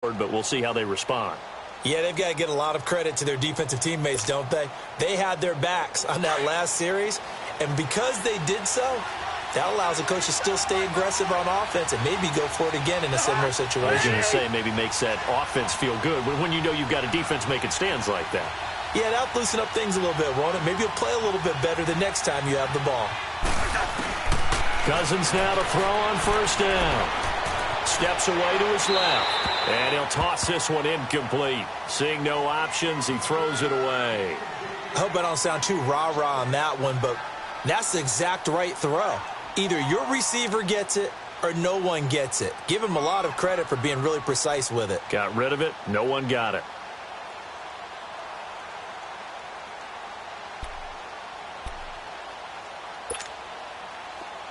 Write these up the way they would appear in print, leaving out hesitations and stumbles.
but we'll see how they respond. Yeah, they've got to get a lot of credit to their defensive teammates, don't they? They had their backs on that last series, and because they did so, that allows the coach to still stay aggressive on offense and maybe go for it again in a similar situation. I was going to say maybe makes that offense feel good, but when you know you've got a defense making stands like that. Yeah, that'll loosen up things a little bit, won't it? Maybe you'll play a little bit better the next time you have the ball. Cousins now to throw on first down. Steps away to his left. And he'll toss this one incomplete. Seeing no options, he throws it away. I hope I don't sound too rah-rah on that one, but that's the exact right throw. Either your receiver gets it or no one gets it. Give him a lot of credit for being really precise with it. Got rid of it. No one got it.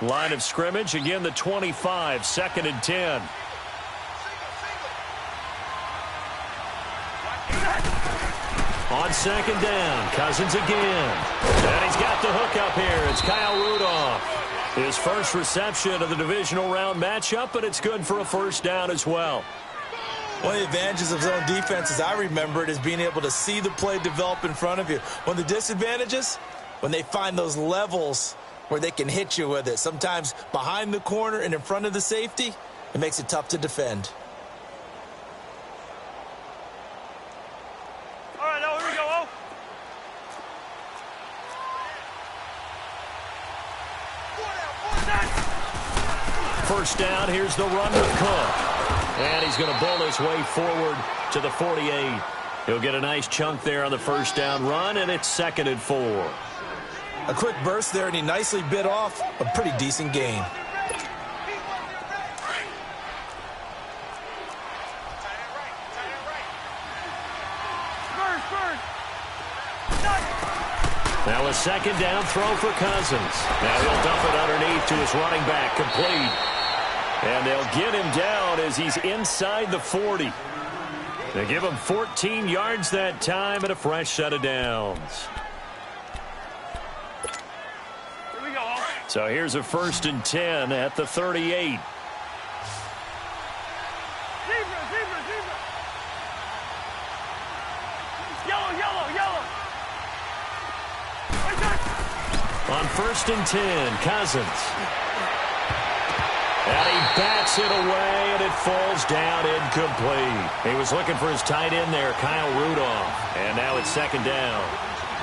Line of scrimmage, again the 25, 2nd and 10. On 2nd down, Cousins again. And he's got the hook up here. It's Kyle Rudolph. His first reception of the divisional round matchup, but it's good for a first down as well. One of the advantages of zone defense, as I remember it, is being able to see the play develop in front of you. One of the disadvantages, when they find those levels where they can hit you with it. Sometimes behind the corner and in front of the safety, it makes it tough to defend. All right, now here we go. First down, here's the run with Cook. And he's going to bowl his way forward to the 48. He'll get a nice chunk there on the first down run, and it's 2nd and 4. A quick burst there, and he nicely bit off a pretty decent gain. Now a 2nd down throw for Cousins. Now he'll dump it underneath to his running back, complete. And they'll get him down as he's inside the 40. They give him 14 yards that time and a fresh set of downs. So here's a 1st and 10 at the 38. On 1st and 10, Cousins. And he bats it away, and it falls down incomplete. He was looking for his tight end there, Kyle Rudolph. And now it's 2nd down.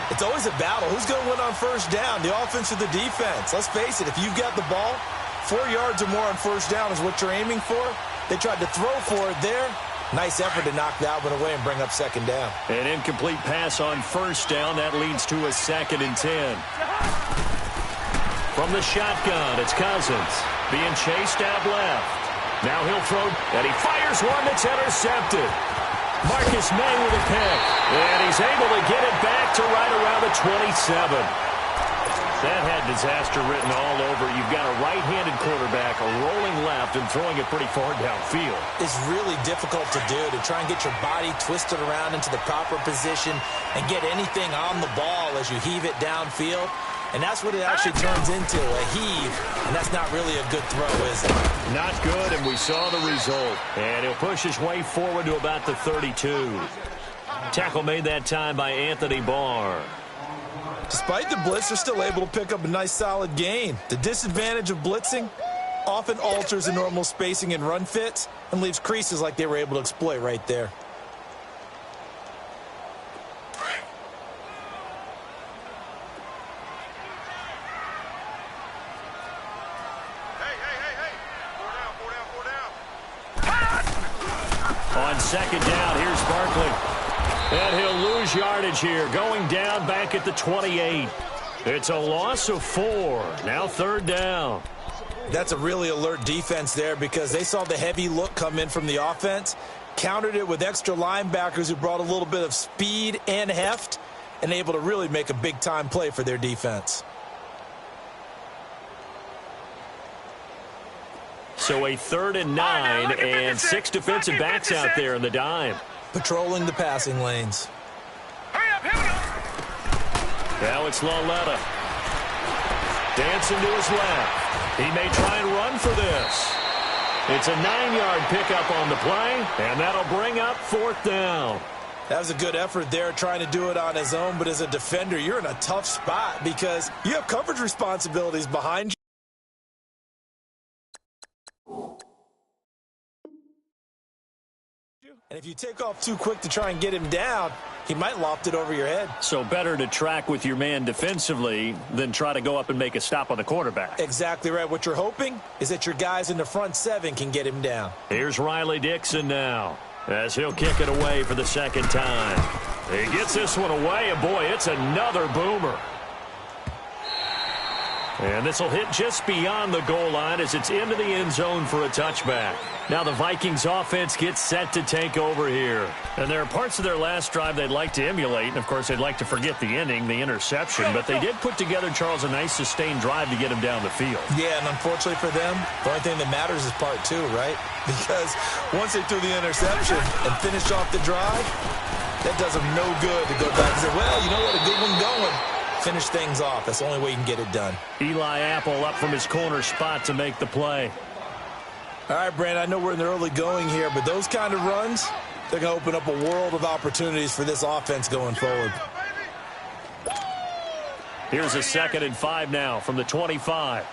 It's always a battle. Who's going to win on first down, the offense or the defense? Let's face it, if you've got the ball, 4 yards or more on first down is what you're aiming for. They tried to throw for it there. Nice effort to knock that one away and bring up 2nd down. An incomplete pass on first down. That leads to a 2nd and 10. From the shotgun, it's Cousins being chased out left. Now he'll throw, and he fires one that's intercepted. Marcus May with a pick, and he's able to get it back to right around the 27. That had disaster written all over. You've got a right-handed quarterback rolling left and throwing it pretty far downfield. It's really difficult to do, to try and get your body twisted around into the proper position and get anything on the ball as you heave it downfield. And that's what it actually turns into, a heave. And that's not really a good throw, is it? Not good, and we saw the result. And he'll push his way forward to about the 32. Tackle made that time by Anthony Barr. Despite the blitz, they're still able to pick up a nice solid gain. The disadvantage of blitzing often alters the normal spacing and run fits and leaves creases like they were able to exploit right there. On 2nd down, here's Barkley. And he'll lose yardage here, going down back at the 28. It's a loss of 4. Now 3rd down. That's a really alert defense there because they saw the heavy look come in from the offense, countered it with extra linebackers who brought a little bit of speed and heft, and able to really make a big-time play for their defense. So a 3rd and 9, and 6 defensive backs out there in the dime. Patrolling the passing lanes. Hurry up, here we go. Now it's Laletta. Dancing to his left. He may try and run for this. It's a 9-yard pickup on the play, and that'll bring up 4th down. That was a good effort there, trying to do it on his own. But as a defender, you're in a tough spot because you have coverage responsibilities behind you. And if you take off too quick to try and get him down, he might loft it over your head. So better to track with your man defensively than try to go up and make a stop on the quarterback. Exactly right. What you're hoping is that your guys in the front 7 can get him down. Here's Riley Dixon now, as he'll kick it away for the 2nd time. He gets this one away, and boy, it's another boomer. And this will hit just beyond the goal line as it's into the end zone for a touchback. Now the Vikings offense gets set to take over here. And there are parts of their last drive they'd like to emulate, and of course they'd like to forget the ending, the interception, but they did put together, Charles, a nice sustained drive to get him down the field. Yeah, and unfortunately for them, the only thing that matters is part 2, right? Because once they threw the interception and finished off the drive, that does them no good to go back and say, well, you know what, a good one going. Finish things off. That's the only way you can get it done. Eli Apple up from his corner spot to make the play. All right, Brandon, I know we're in the early going here, but those kind of runs, they're going to open up a world of opportunities for this offense going forward. Here's a 2nd and 5 now from the 25.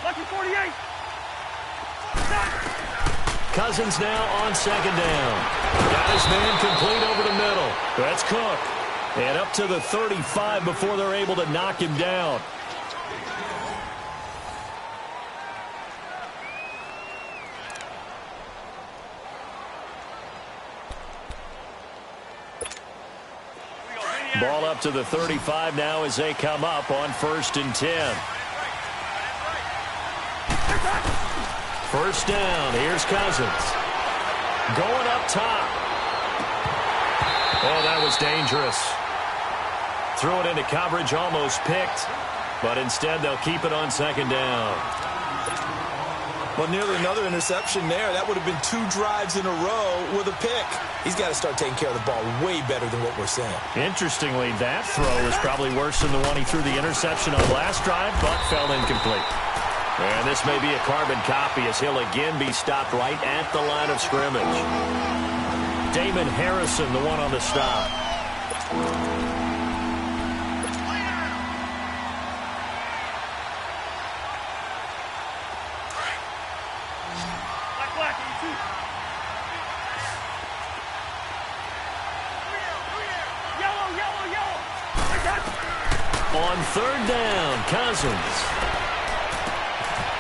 Lucky 48. Cousins now on 2nd down. Got his man complete over the middle. That's Cook. And up to the 35 before they're able to knock him down. Ball up to the 35 now as they come up on 1st and 10. 1st down. Here's Cousins. Going up top. Oh, that was dangerous. Threw it into coverage, almost picked. But instead, they'll keep it on 2nd down. Well, nearly another interception there. That would have been 2 drives in a row with a pick. He's got to start taking care of the ball way better than what we're saying. Interestingly, that throw was probably worse than the one he threw the interception on last drive, but fell incomplete. And this may be a carbon copy as he'll again be stopped right at the line of scrimmage. Damon Harrison, the one on the stop. On 3rd down, Cousins.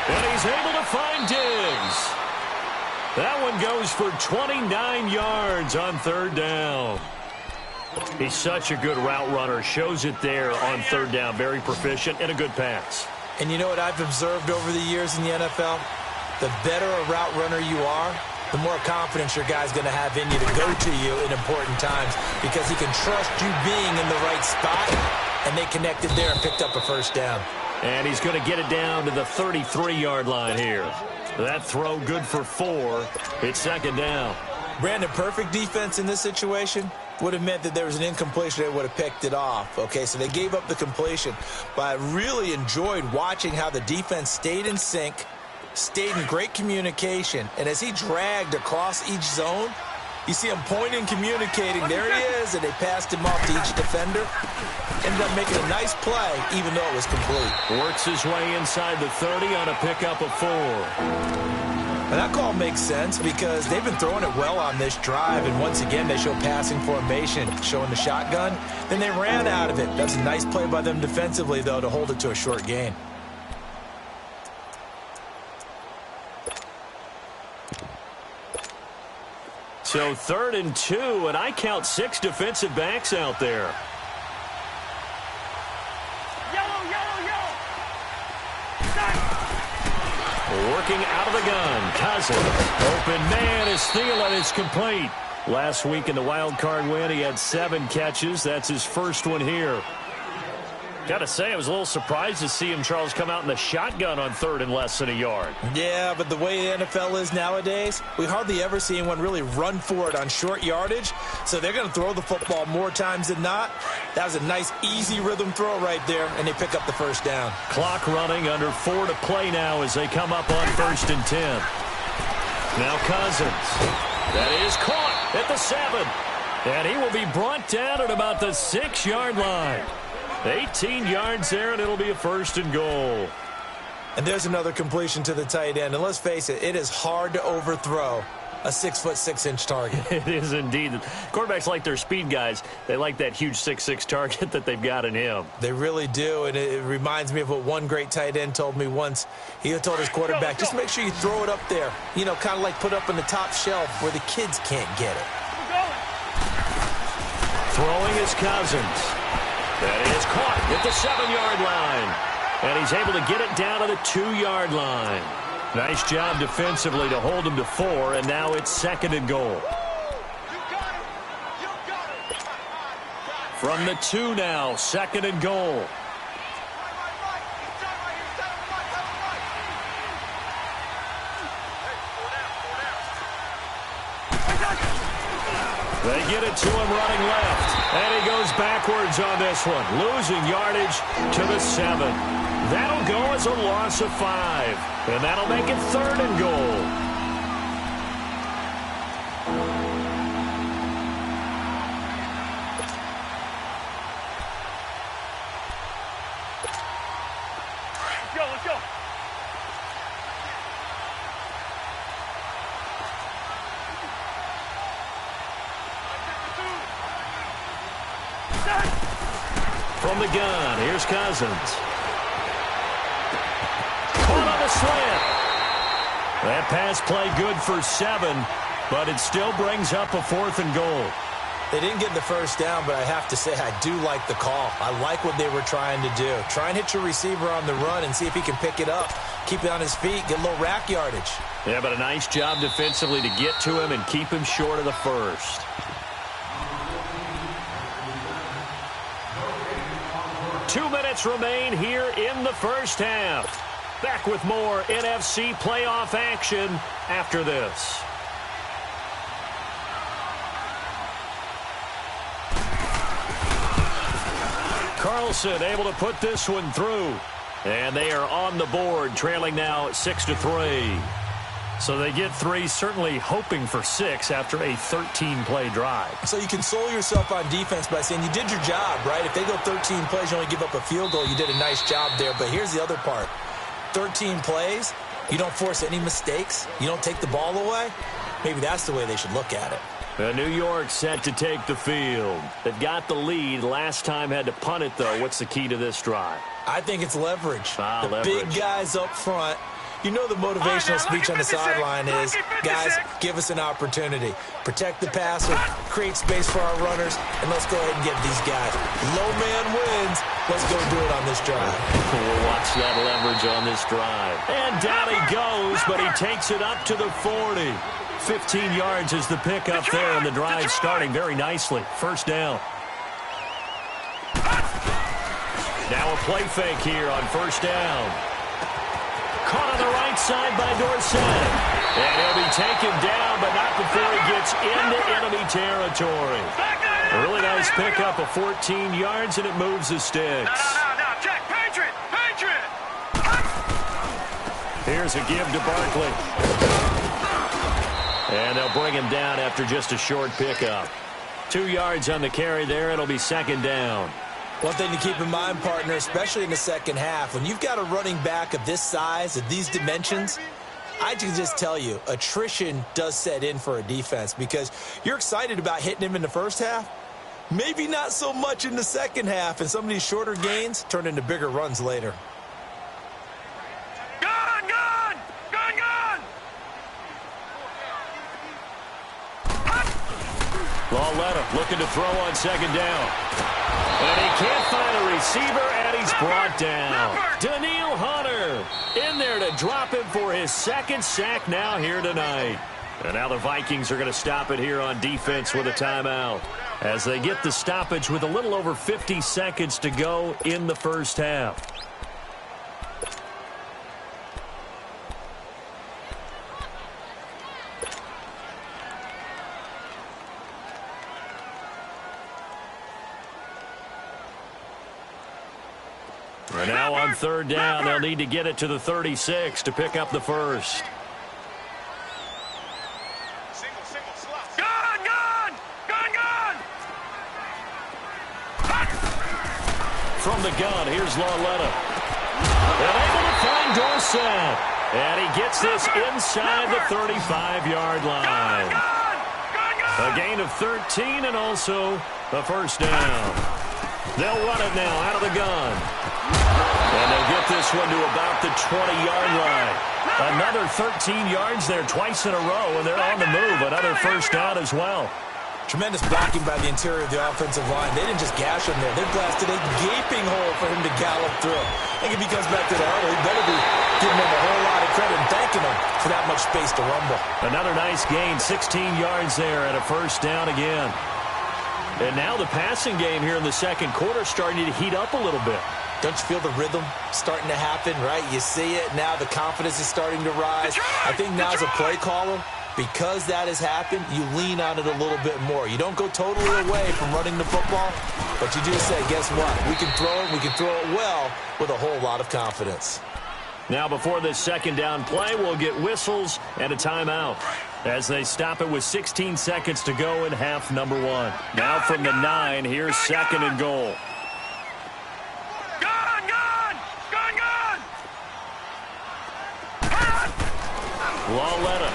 And he's able to find Diggs. That one goes for 29 yards on 3rd down. He's such a good route runner. Shows it there on 3rd down. Very proficient and a good pass. And you know what I've observed over the years in the NFL? The better a route runner you are, the more confidence your guy's going to have in you to go to you in important times because he can trust you being in the right spot, and they connected there and picked up a 1st down. And he's going to get it down to the 33-yard line here. That throw good for 4. It's 2nd down. Brandon, perfect defense in this situation would have meant that there was an incompletion. They would have picked it off. Okay, so they gave up the completion. But I really enjoyed watching how the defense stayed in sync, stayed in great communication, and as he dragged across each zone, you see him pointing, communicating. There he is, and they passed him off to each defender. Ended up making a nice play, even though it was complete. Works his way inside the 30 on a pickup of 4. And that call makes sense because they've been throwing it well on this drive, and once again, they show passing formation, showing the shotgun. Then they ran out of it. That's a nice play by them defensively, though, to hold it to a short gain. So 3rd and 2, and I count 6 defensive backs out there. Working out of the gun, Cousins. Open man is Thielen. It's complete. Last week in the wild card win, he had 7 catches. That's his first one here. Got to say, I was a little surprised to see him, Charles, come out in the shotgun on 3rd and less than a yard. Yeah, but the way the NFL is nowadays, we hardly ever see anyone really run for it on short yardage. So they're going to throw the football more times than not. That was a nice, easy rhythm throw right there, and they pick up the first down. Clock running, under 4 to play now as they come up on 1st and 10. Now Cousins. That is caught at the 7. And he will be brought down at about the 6-yard line. 18 yards there, and it'll be a 1st and goal. And there's another completion to the tight end. And let's face it, it is hard to overthrow a 6'6" target. It is indeed. Quarterbacks like their speed guys. They like that huge 6'6" target that they've got in him. They really do, and it reminds me of what one great tight end told me once. He told his quarterback, just make sure you throw it up there. You know, kind of like put up on the top shelf where the kids can't get it. Throwing is Cousins. That is caught at the 7-yard line. And he's able to get it down to the 2-yard line. Nice job defensively to hold him to 4, and now it's 2nd and goal. From the 2 now, 2nd and goal. They get it to him running left. And he goes backwards on this one, losing yardage to the 7. That'll go as a loss of 5. And that'll make it 3rd and goal. Let's go. From the gun, here's Cousins. Caught on the slant. That pass play good for 7, but it still brings up a 4th and goal. They didn't get the first down, but I have to say I do like the call. I like what they were trying to do. Try and hit your receiver on the run and see if he can pick it up. Keep it on his feet, get a little rack yardage. Yeah, but a nice job defensively to get to him and keep him short of the first. Two minutes remain here in the first half. Back with more NFC playoff action after this. Carlson able to put this one through. And they are on the board, trailing now 6-3. So they get 3, certainly hoping for 6 after a 13-play drive. So you console yourself on defense by saying you did your job, right? If they go 13 plays, you only give up a field goal, you did a nice job there. But here's the other part. 13 plays, you don't force any mistakes, you don't take the ball away. Maybe that's the way they should look at it. New York set to take the field. They've got the lead. Last time had to punt it, though. What's the key to this drive? I think it's leverage. Leverage. Big guys up front. You know the motivational speech on the sideline is, guys, give us an opportunity. Protect the passer, create space for our runners, and let's go ahead and get these guys. Low man wins. Let's go do it on this drive. We'll watch that leverage on this drive. And down he goes, but he takes it up to the 40. 15 yards is the pickup there, and the drive starting very nicely. First down. Now a play fake here on first down. Caught on the right side by Dorsett. And he'll be taken down, but not before he gets into enemy territory. A really nice pickup of 14 yards, and it moves the sticks. No, Jack, Patriot. Here's a give to Barkley. And they'll bring him down after just a short pickup. 2 yards on the carry there. It'll be second down. One thing to keep in mind, partner, especially in the second half, when you've got a running back of this size, of these dimensions, I can just tell you, attrition does set in for a defense because you're excited about hitting him in the first half. Maybe not so much in the second half, and some of these shorter gains turn into bigger runs later. Gun! Lauletta looking to throw on second down. And he can't find a receiver, and he's brought down. Danielle Hunter in there to drop him for his second sack now here tonight. And now the Vikings are going to stop it here on defense with a timeout, as they get the stoppage with a little over 50 seconds to go in the first half. And now on third down, they'll need to get it to the 36 to pick up the first. From the gun, here's Lauletta. And able to find Dorsett. And he gets this inside the 35-yard line. A gain of 13 and also a first down. They'll run it now out of the gun. And they'll get this one to about the 20-yard line. Another 13 yards there twice in a row, and they're on the move. Another first down as well. Tremendous blocking by the interior of the offensive line. They didn't just gash him there. They blasted a gaping hole for him to gallop through. I think if he comes back to the huddle, he better be giving him a whole lot of credit and thanking him for that much space to rumble. Another nice gain, 16 yards there, and a first down again. And now the passing game here in the second quarter starting to heat up a little bit. Don't you feel the rhythm starting to happen, right? You see it now. The confidence is starting to rise. I think now as a play caller, because that has happened, you lean on it a little bit more. You don't go totally away from running the football, but you do say, guess what? We can throw it. We can throw it well with a whole lot of confidence. Now before this second down play, we'll get whistles and a timeout as they stop it with 16 seconds to go in half number one. Now from the 9, here's second and goal. Lauletta.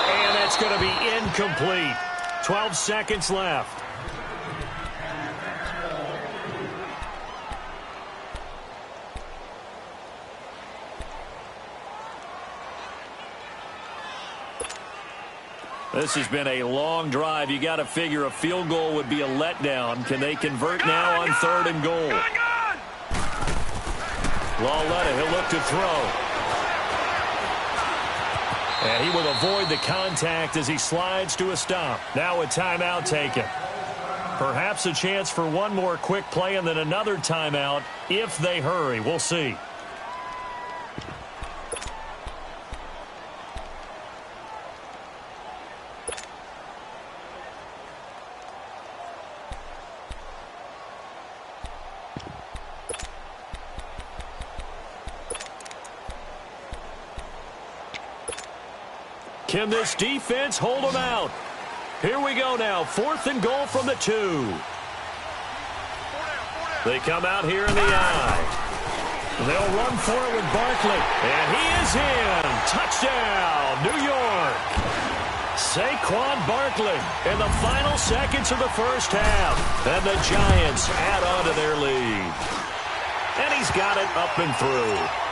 And that's going to be incomplete. 12 seconds left. This has been a long drive. You got to figure a field goal would be a letdown. Can they convert now on third and goal? Lauletta, he'll look to throw. And he will avoid the contact as he slides to a stop. Now a timeout taken. Perhaps a chance for one more quick play and then another timeout if they hurry. We'll see. Can this defense hold them out? Here we go now. 4th and goal from the 2. They come out here in the I. They'll run for it with Barkley. And he is in. Touchdown, New York. Saquon Barkley in the final seconds of the first half. And the Giants add on to their lead. And he's got it up and through.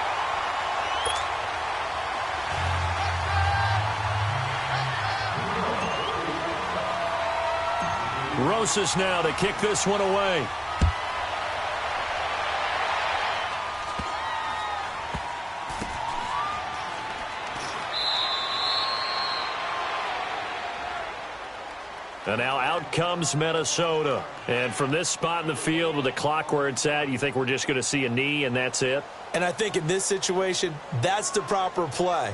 Rosas now to kick this one away. And now out comes Minnesota. And from this spot in the field with the clock where it's at, you think we're just going to see a knee and that's it? And I think in this situation, that's the proper play.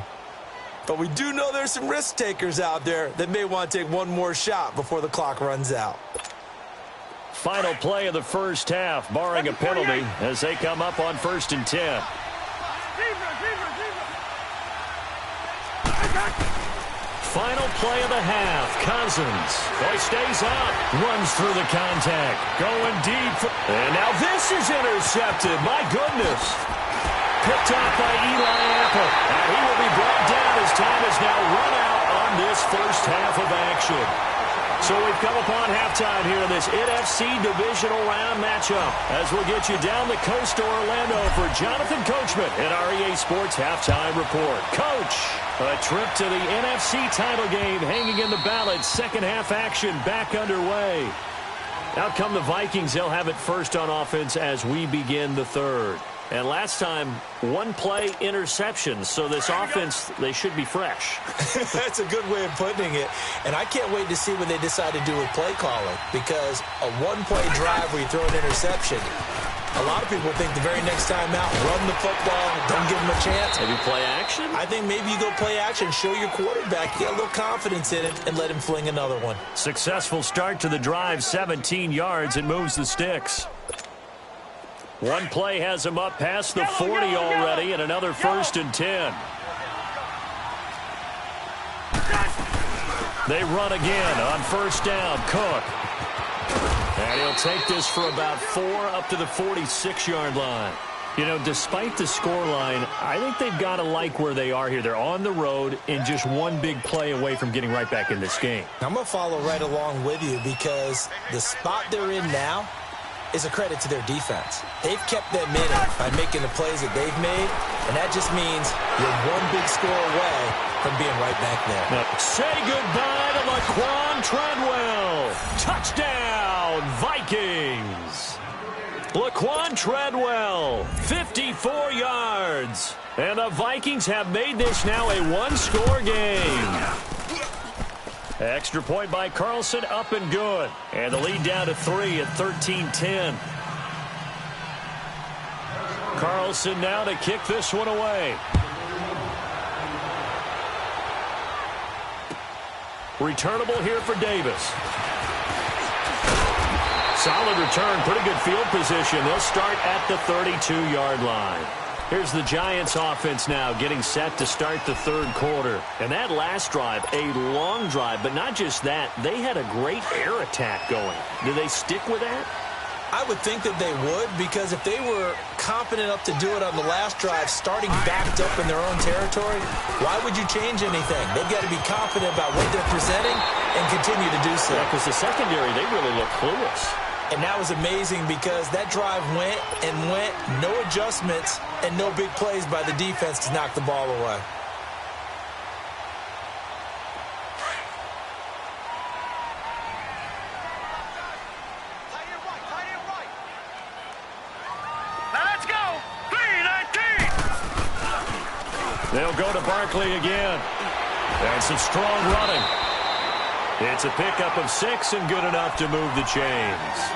But we do know there's some risk takers out there that may want to take one more shot before the clock runs out. Final play of the first half, barring a penalty, as they come up on 1st and 10. Final play of the half. Cousins. He stays up. Runs through the contact. Going deep. And now this is intercepted. My goodness. Picked off by Eli Apple. And he will be brought down as time is now run out on this first half of action. So we've come upon halftime here in this NFC Divisional Round matchup as we'll get you down the coast to Orlando for Jonathan Coachman at our EA Sports Halftime Report. Coach, a trip to the NFC title game hanging in the balance. Second half action back underway. Out come the Vikings. They'll have it first on offense as we begin the third. And last time, one play interception. So this offense, they should be fresh. That's a good way of putting it. And I can't wait to see what they decide to do with play calling, because a one-play drive where you throw an interception, a lot of people think the very next time out, run the football, don't give them a chance. Maybe play action? I think maybe you go play action, show your quarterback you got a little confidence in it, and let him fling another one. Successful start to the drive, 17 yards. It moves the sticks. One play has him up past the 40 already, and another 1st and 10. They run again on 1st down. Cook. And he'll take this for about 4 up to the 46-yard line. You know, despite the scoreline, I think they've got to like where they are here. They're on the road and just one big play away from getting right back in this game. I'm going to follow right along with you, because the spot they're in now is a credit to their defense. They've kept them in it by making the plays that they've made, and that just means you're one big score away from being right back there. Now, say goodbye to Laquan Treadwell. Touchdown, Vikings. Laquan Treadwell, 54 yards. And the Vikings have made this now a one-score game. Extra point by Carlson, up and good. And the lead down to 3 at 13-10. Carlson now to kick this one away. Returnable here for Davis. Solid return, pretty good field position. They'll start at the 32-yard line. Here's the Giants offense now getting set to start the 3rd quarter. And that last drive, a long drive, but not just that. They had a great air attack going. Do they stick with that? I would think that they would, because if they were confident enough to do it on the last drive, starting backed up in their own territory, why would you change anything? They've got to be confident about what they're presenting and continue to do so. Yeah, because the secondary, they really look clueless. And that was amazing, because that drive went and went, no adjustments, and no big plays by the defense to knock the ball away. Let's go. 3-19. They'll go to Barkley again. And some strong running. It's a pickup of 6 and good enough to move the chains.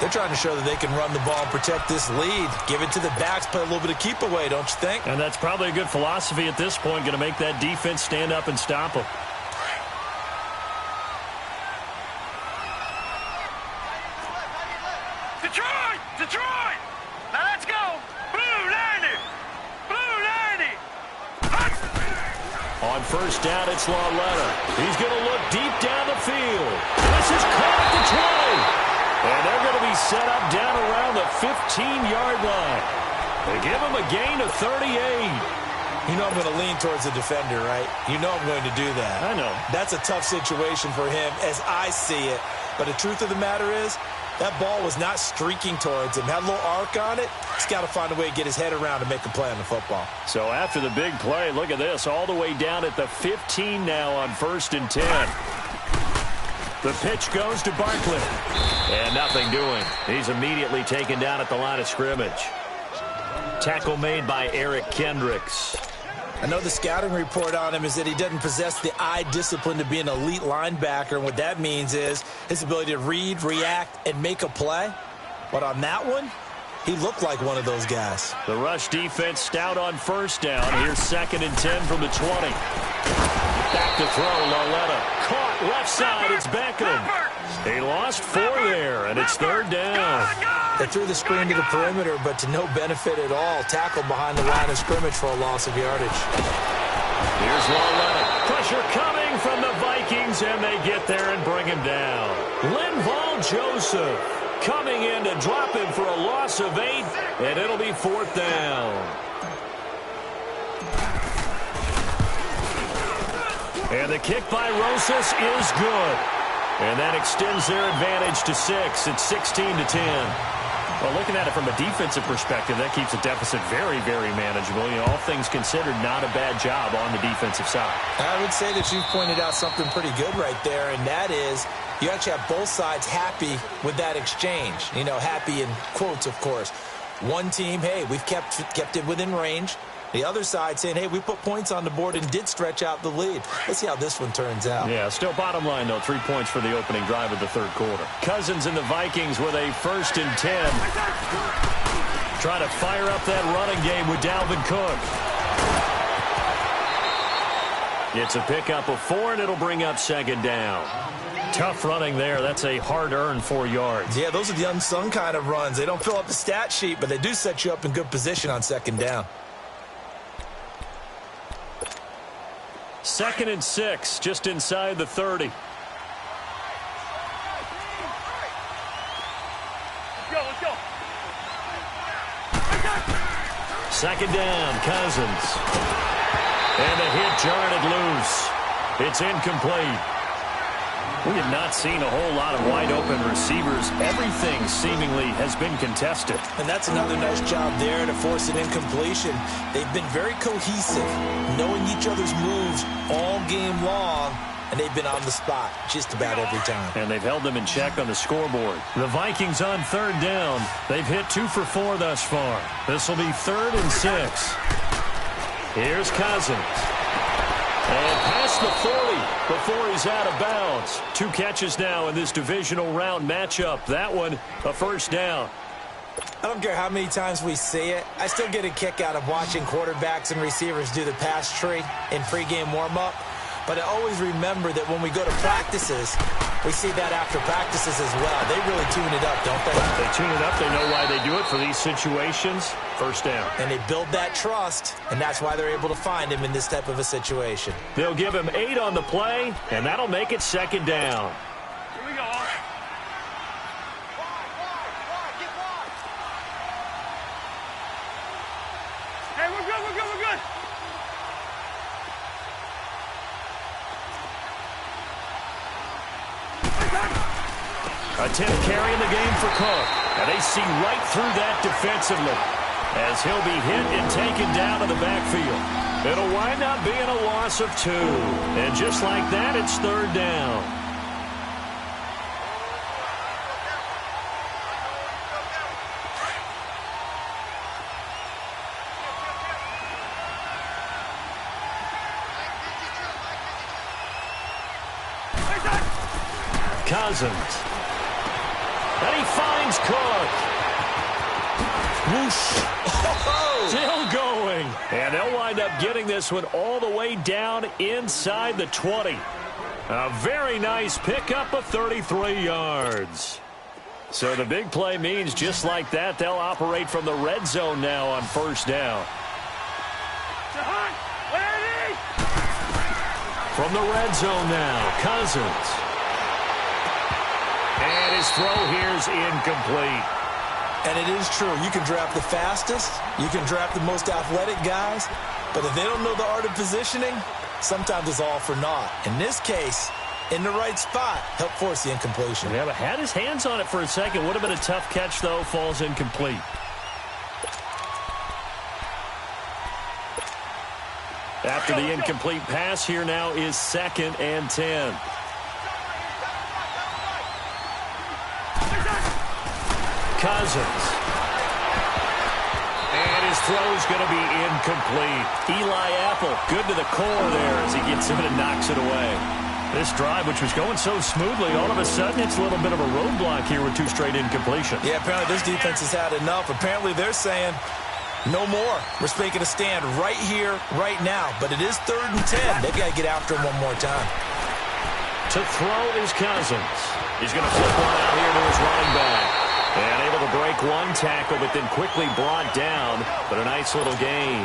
They're trying to show that they can run the ball and protect this lead. Give it to the backs, play a little bit of keep away, don't you think? And that's probably a good philosophy at this point, going to make that defense stand up and stop them. Detroit! Detroit! Now let's go! Blue 90! Blue 90! On 1st down, it's Lauletta. He's going to look deep down the field. This is caught at the 20. And they're going to be set up down around the 15-yard line. They give him a gain of 38. You know I'm going to lean towards the defender, right? You know I'm going to do that. I know. That's a tough situation for him as I see it. But the truth of the matter is, that ball was not streaking towards him. Had a little arc on it. He's got to find a way to get his head around to make a play on the football. So after the big play, look at this. All the way down at the 15 now on 1st and 10. The pitch goes to Barkley. And nothing doing. He's immediately taken down at the line of scrimmage. Tackle made by Eric Kendricks. I know the scouting report on him is that he doesn't possess the eye discipline to be an elite linebacker. And what that means is his ability to read, react, and make a play. But on that one, he looked like one of those guys. The rush defense stout on 1st down. Here's 2nd and 10 from the 20. Back to throw, Lauletta. Caught left side, it's Beckham. He lost 4 there, and it's 3rd down. They threw the screen to the perimeter, but to no benefit at all. Tackled behind the line of scrimmage for a loss of yardage. Here's Lauletta. Pressure coming from the Vikings, and they get there and bring him down. Linval Joseph coming in to drop him for a loss of 8, and it'll be 4th down. And the kick by Rosas is good. And that extends their advantage to 6. It's 16-10. Well, looking at it from a defensive perspective, that keeps the deficit very, very manageable. You know, all things considered, not a bad job on the defensive side. I would say that you've pointed out something pretty good right there, and that is you actually have both sides happy with that exchange. You know, happy in quotes, of course. One team, hey, we've kept it within range. The other side saying, hey, we put points on the board and did stretch out the lead. Let's see how this one turns out. Yeah, still bottom line, though, 3 points for the opening drive of the third quarter. Cousins and the Vikings with a 1st and 10. Try to fire up that running game with Dalvin Cook. It's a pickup of 4, and it'll bring up 2nd down. Tough running there. That's a hard-earned 4 yards. Yeah, those are the unsung kind of runs. They don't fill up the stat sheet, but they do set you up in good position on 2nd down. 2nd and 6, just inside the 30. Let's go. 2nd down, Cousins. And a hit jarred it loose. It's incomplete. We have not seen a whole lot of wide-open receivers. Everything seemingly has been contested. And that's another nice job there to force an incompletion. They've been very cohesive, knowing each other's moves all game long, and they've been on the spot just about every time. And they've held them in check on the scoreboard. The Vikings on 3rd down. They've hit 2 for 4 thus far. This will be 3rd and 6. Here's Cousins. And past the 40 before he's out of bounds. 2 catches now in this divisional round matchup. That one, a 1st down. I don't care how many times we see it. I still get a kick out of watching quarterbacks and receivers do the pass tree in pregame warm-up. But I always remember that when we go to practices, we see that after practices as well. They really tune it up, don't they? They tune it up. They know why they do it for these situations. 1st down. And they build that trust, and that's why they're able to find him in this type of a situation. They'll give him 8 on the play, and that'll make it 2nd down. Here we go. Hey, we're good. A 10th carry in the game for Cook. And they see right through that defensively as he'll be hit and taken down to the backfield. It'll wind up being a loss of 2. And just like that, it's 3rd down. Cousins. And he finds Cook. Whoosh. Still going. And they'll wind up getting this one all the way down inside the 20. A very nice pickup of 33 yards. So the big play means just like that, they'll operate from the red zone now on 1st down. From the red zone now, Cousins. And his throw here's incomplete. And it is true. You can draft the fastest. You can draft the most athletic guys. But if they don't know the art of positioning, sometimes it's all for naught. In this case, in the right spot, help force the incompletion. Yeah, but had his hands on it for a second. Would have been a tough catch, though. Falls incomplete. After the incomplete pass, here now is 2nd and 10. Cousins. And his throw's going to be incomplete. Eli Apple, good to the core there as he gets it and knocks it away. This drive, which was going so smoothly, all of a sudden it's a little bit of a roadblock here with 2 straight incompletions. Yeah, apparently this defense has had enough. Apparently they're saying, no more. We're making a stand right here, right now. But it is 3rd and 10. They've got to get after him one more time. To throw is Cousins. He's going to flip one out here to his running back. And able to break 1 tackle, but then quickly brought down. But a nice little gain.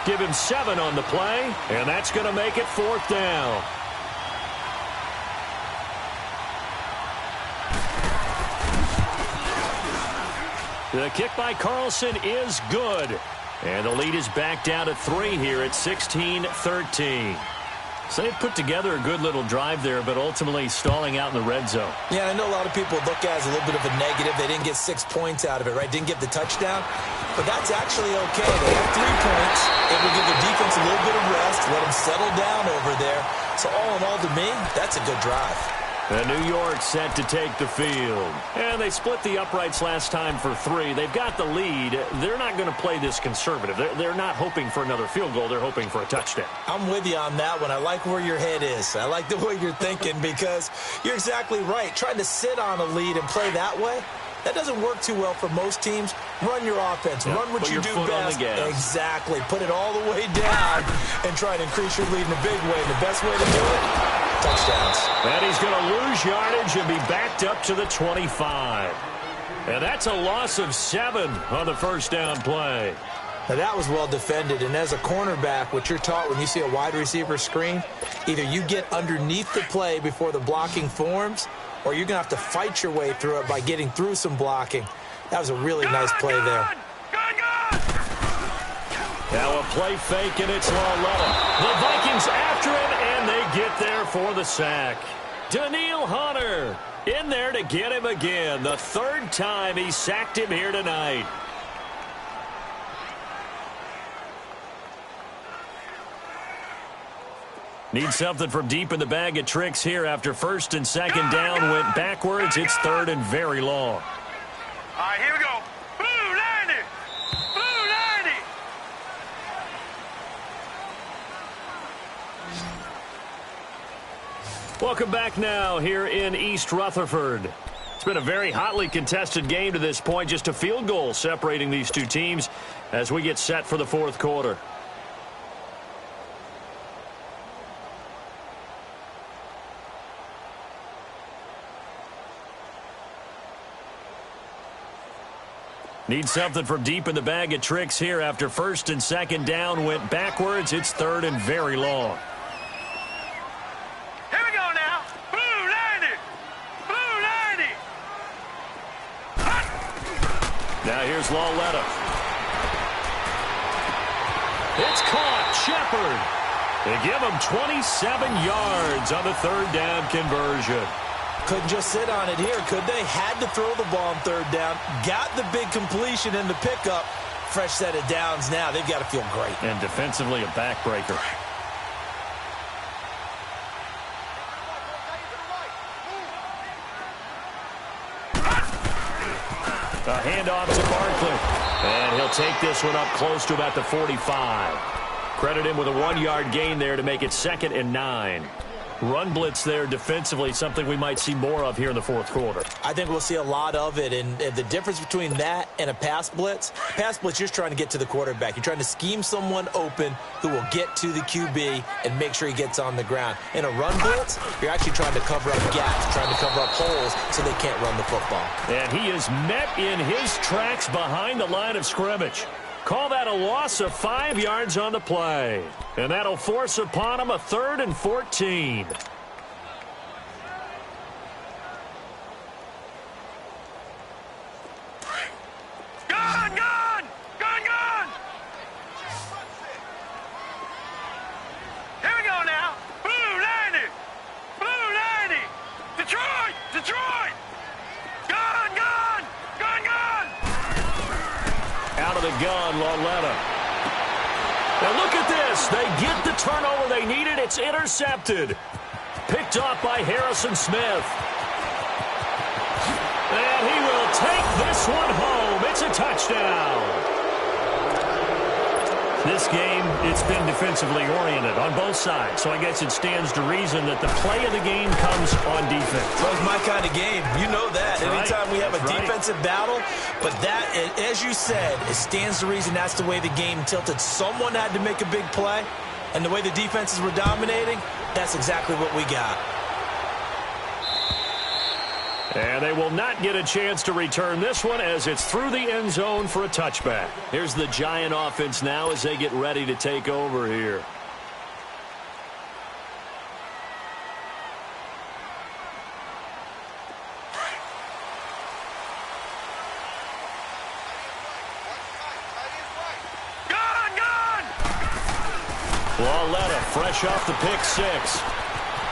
Give him 7 on the play, and that's going to make it 4th down. The kick by Carlson is good. And the lead is back down to 3 here at 16-13. So they've put together a good little drive there, but ultimately stalling out in the red zone. Yeah, I know a lot of people look at it as a little bit of a negative. They didn't get 6 points out of it, right? Didn't get the touchdown. But that's actually okay. They have 3 points. It will give the defense a little bit of rest, let them settle down over there. So all in all, to me, that's a good drive. And New York set to take the field. And they split the uprights last time for 3. They've got the lead. They're not going to play this conservative. They're not hoping for another field goal. They're hoping for a touchdown. I'm with you on that one. I like where your head is. I like the way you're thinking because you're exactly right. Trying to sit on a lead and play that way, that doesn't work too well for most teams. Run your offense. Run what you do best. Exactly. Put it all the way down and try to increase your lead in a big way. The best way to do it, touchdowns. And he's going to lose yardage and be backed up to the 25. And that's a loss of 7 on the first down play. Now, that was well defended. And as a cornerback, what you're taught when you see a wide receiver screen, either you get underneath the play before the blocking forms, or you're going to have to fight your way through it by getting through some blocking. That was a really nice play there. Now a play fake, and it's Lauletta. The Vikings after him, and they get there for the sack. Daniil Hunter in there to get him again. The 3rd time he sacked him here tonight. Need something from deep in the bag of tricks here after 1st and 2nd down went backwards. It's 3rd and very long. All right, here we go. Blue 90. Blue 90. Welcome back now here in East Rutherford. It's been a very hotly contested game to this point. Just a field goal separating these two teams as we get set for the 4th quarter. Need something from deep in the bag of tricks here after 1st and 2nd down went backwards. It's 3rd and very long. Here we go now. Blue 90. Blue 90. Now here's Lauletta. It's caught. Shepard. They give him 27 yards on the 3rd down conversion. Couldn't just sit on it here, could they? Had to throw the ball on 3rd down. Got the big completion in the pickup. Fresh set of downs now. They've got to feel great. And defensively a backbreaker. A handoff to Barkley. And he'll take this one up close to about the 45. Credit him with a 1-yard gain there to make it 2nd and 9. Run blitz there defensively, something we might see more of here in the 4th quarter. I think we'll see a lot of it, and the difference between that and a pass blitz, you're just trying to get to the quarterback. You're trying to scheme someone open who will get to the QB and make sure he gets on the ground. In a run blitz, you're actually trying to cover up gaps, trying to cover up holes so they can't run the football. And he is met in his tracks behind the line of scrimmage. Call that a loss of 5 yards on the play. And that'll force upon him a 3rd and 14. Gun, gun! Gun, gun! Here we go now. Blue 90. Blue 90. Detroit! Detroit! Gun, gun! Gun, gun! Out of the gun, Lauletta. Now look at this. They get the turnover they needed. It's intercepted. Picked off by Harrison Smith. And he will take this one home. It's a touchdown. This game, it's been defensively oriented on both sides. So I guess it stands to reason that the play of the game comes on defense. Well, it's my kind of game. You know that. Right. Anytime we have a defensive battle, but that, as you said, it stands to reason that's the way the game tilted. Someone had to make a big play, and the way the defenses were dominating, that's exactly what we got. And they will not get a chance to return this one as it's through the end zone for a touchback. Here's the Giant offense now as they get ready to take over here. Gun, gun! Lauletta fresh off the pick 6.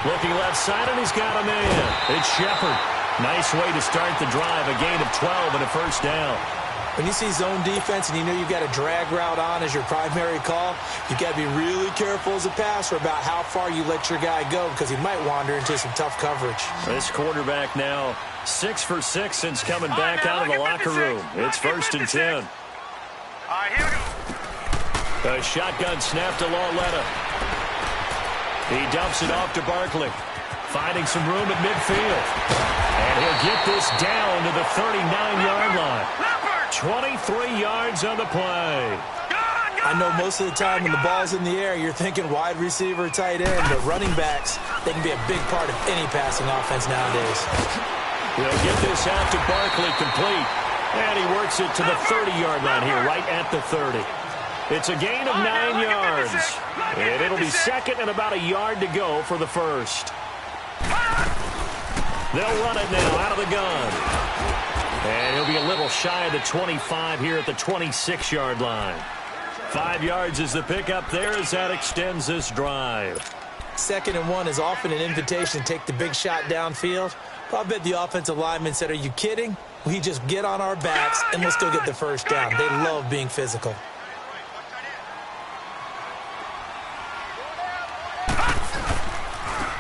Looking left side, and he's got a man. It's Shepard. Nice way to start the drive. A gain of 12 and a 1st down. When you see zone defense and you know you've got a drag route on as your primary call, you've got to be really careful as a passer about how far you let your guy go because he might wander into some tough coverage. This quarterback now 6 for 6 since coming back out of the locker room. It's 1st and 10. All right, here we go. A shotgun snap to Lauletta. He dumps it off to Barkley. Finding some room at midfield. And he'll get this down to the 39-yard line. 23 yards on the play. I know most of the time when the ball's in the air, you're thinking wide receiver, tight end, but running backs, they can be a big part of any passing offense nowadays. He'll get this out to Barkley complete. And he works it to the 30-yard line here, right at the 30. It's a gain of 9 yards. And it'll be second and about a yard to go for the first. They'll run it now out of the gun. And he'll be a little shy of the 25 here at the 26-yard line. 5 yards is the pickup there as that extends this drive. 2nd and 1 is often an invitation to take the big shot downfield. I bet the offensive lineman said, are you kidding? We just get on our backs and let's go get the first down. They love being physical.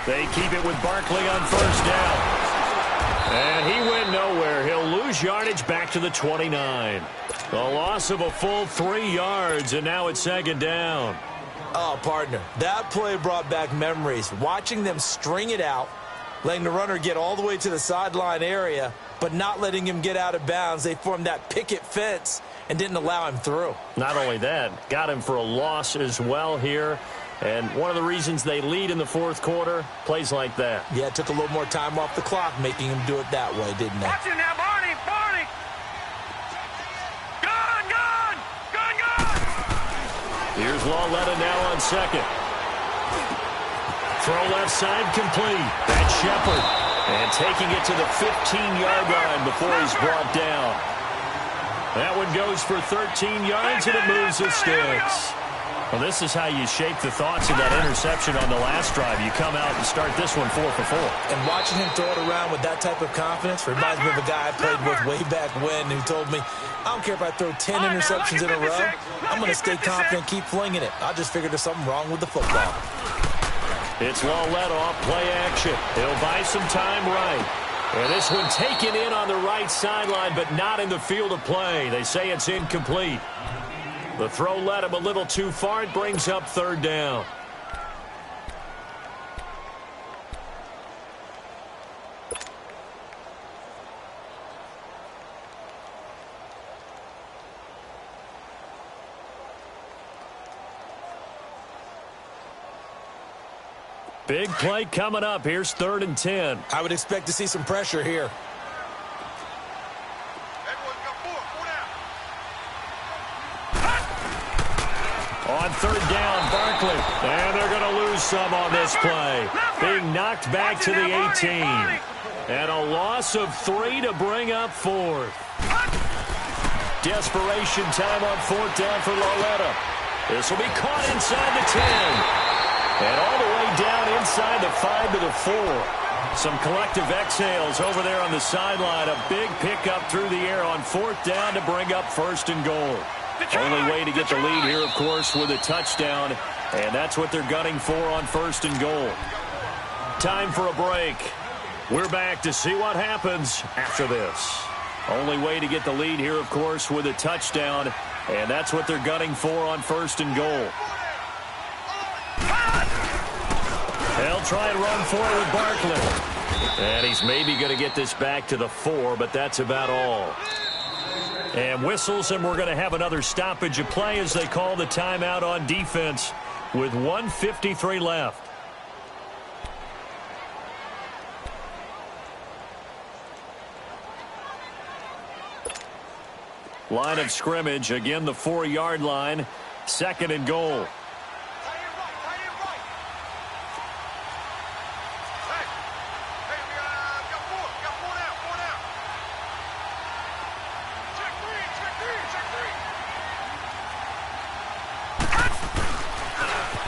They keep it with Barkley on first down. And he went nowhere. He'll lose yardage back to the 29. A loss of a full 3 yards, and now it's 2nd down. Oh, partner, that play brought back memories. Watching them string it out, letting the runner get all the way to the sideline area, but not letting him get out of bounds. They formed that picket fence and didn't allow him through. Not only that, got him for a loss as well here. And one of the reasons they lead in the 4th quarter, plays like that. Yeah, it took a little more time off the clock, making him do it that way, didn't they? Watch him now, Barney, Barney. Gun, gun, gun, gun. Here's Lauletta now on second. Throw left side complete. That's Shepard. And taking it to the 15-yard line before he's brought down. That one goes for 13 yards, and it moves the sticks. Well, this is how you shape the thoughts of that interception on the last drive. You come out and start this one 4 for 4. And watching him throw it around with that type of confidence reminds me of a guy I played with way back when who told me, I don't care if I throw 10 interceptions in a row. I'm going to stay confident, keep flinging it. I just figured there's something wrong with the football. It's Lauletta off play action. He'll buy some time right. And this one taken in on the right sideline, but not in the field of play. They say it's incomplete. The throw led him a little too far. It brings up 3rd down. Big play coming up. Here's 3rd and 10. I would expect to see some pressure here. On 3rd down, Barkley. And they're going to lose some on this play. Being knocked back to the 18. And a loss of 3 to bring up 4th. Desperation time on 4th down for Lauletta. This will be caught inside the 10. And all the way down inside the 5 to the 4. Some collective exhales over there on the sideline. A big pickup through the air on 4th down to bring up 1st and goal. Only way to get the lead here, of course, with a touchdown. And that's what they're gunning for on 1st and goal. Time for a break. We're back to see what happens after this. Only way to get the lead here, of course, with a touchdown. And that's what they're gunning for on 1st and goal. They'll try and run for it with Barkley. And he's maybe going to get this back to the 4, but that's about all. And whistles, and we're going to have another stoppage of play as they call the timeout on defense with 1:53 left. Line of scrimmage, again the 4-yard line, 2nd and goal.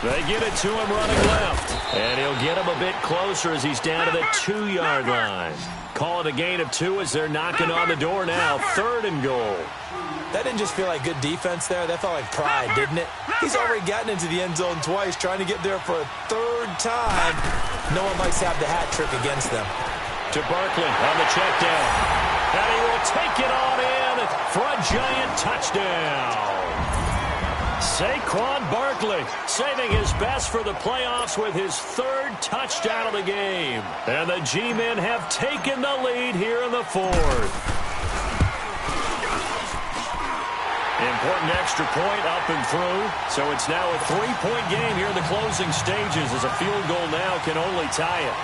They get it to him running left. And he'll get him a bit closer as he's down to the 2-yard line. Call it a gain of 2 as they're knocking on the door now. 3rd and goal. That didn't just feel like good defense there. That felt like pride, didn't it? He's already gotten into the end zone twice, trying to get there for a third time. No one likes to have the hat trick against them. To Barkley on the check down. And he will take it on in for a Giant touchdown. Saquon Barkley saving his best for the playoffs with his third touchdown of the game. And the G-men have taken the lead here in the fourth. Important extra point up and through. So it's now a 3-point game here in the closing stages as a field goal now can only tie it.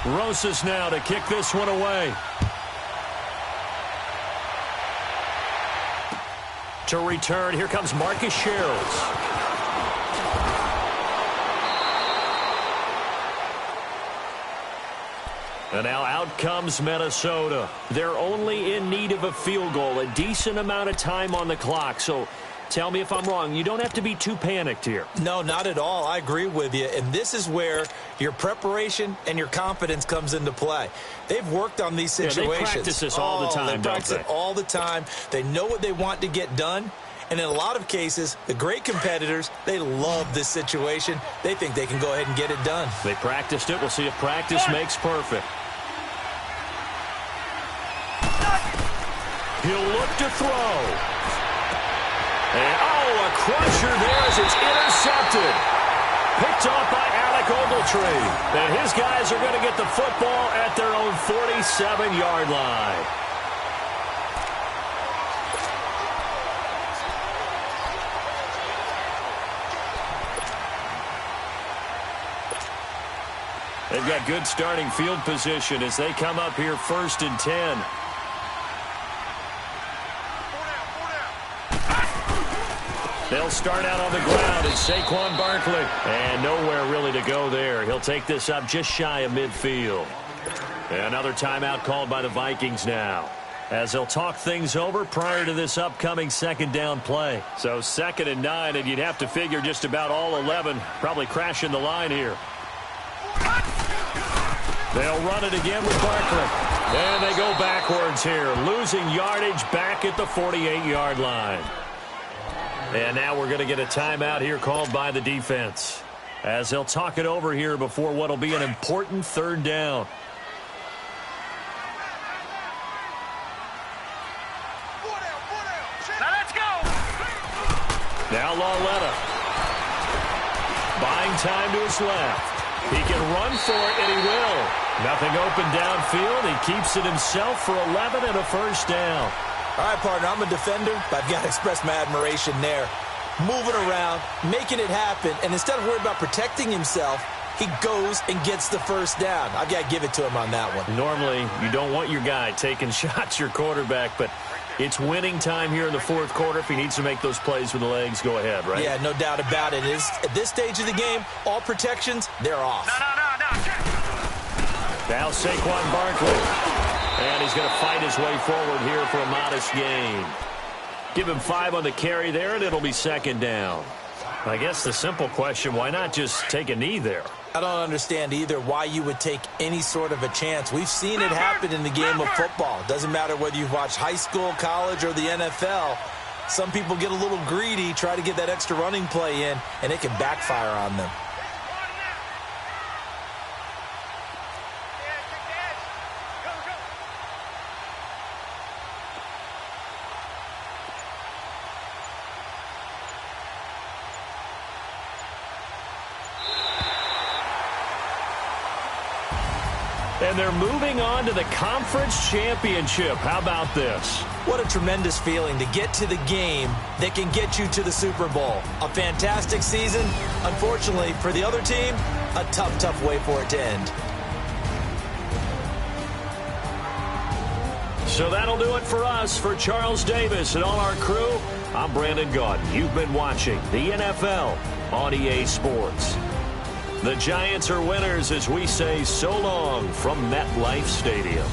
Rosas now to kick this one away. To return, here comes Marcus Sherrills. And now out comes Minnesota. They're only in need of a field goal, a decent amount of time on the clock. So tell me if I'm wrong. You don't have to be too panicked here. No, not at all. I agree with you. And this is where your preparation and your confidence comes into play. They've worked on these situations. Yeah, they practice this all the time, They practice it all the time. They know what they want to get done. And in a lot of cases, the great competitors, they love this situation. They think they can go ahead and get it done. They practiced it. We'll see if practice makes perfect. He'll look to throw. And, a crusher there as it's intercepted. Picked off by Alec Ogletree. And his guys are going to get the football at their own 47-yard line. They've got good starting field position as they come up here 1st and 10. They'll start out on the ground. It's Saquon Barkley. And nowhere really to go there. He'll take this up just shy of midfield. Another timeout called by the Vikings now, as they'll talk things over prior to this upcoming second down play. So 2nd and 9, and you'd have to figure just about all 11 probably crashing the line here. They'll run it again with Barkley. And they go backwards here, losing yardage back at the 48-yard line. And now we're going to get a timeout here called by the defense, as they'll talk it over here before what will be an important 3rd down. Now let's go. Now Lauletta. Buying time to his left. He can run for it, and he will. Nothing open downfield. He keeps it himself for 11 and a 1st down. All right, partner, I'm a defender, but I've got to express my admiration there. Moving around, making it happen, and instead of worrying about protecting himself, he goes and gets the 1st down. I've got to give it to him on that one. Normally, you don't want your guy taking shots, your quarterback, but it's winning time here in the 4th quarter. If he needs to make those plays with the legs, go ahead, right? Yeah, no doubt about it. At this stage of the game, all protections, they're off. No. Now Saquon Barkley. And he's going to fight his way forward here for a modest gain. Give him 5 on the carry there, and it'll be 2nd down. I guess the simple question, why not just take a knee there? I don't understand either why you would take any sort of a chance. We've seen it happen in the game of football. It doesn't matter whether you've watched high school, college, or the NFL. Some people get a little greedy, try to get that extra running play in, and it can backfire on them. And they're moving on to the conference championship. How about this? What a tremendous feeling to get to the game that can get you to the Super Bowl. A fantastic season. Unfortunately, for the other team, a tough way for it to end. So that'll do it for us. For Charles Davis and all our crew, I'm Brandon Gaudin. You've been watching the NFL on EA Sports. The Giants are winners as we say so long from MetLife Stadium.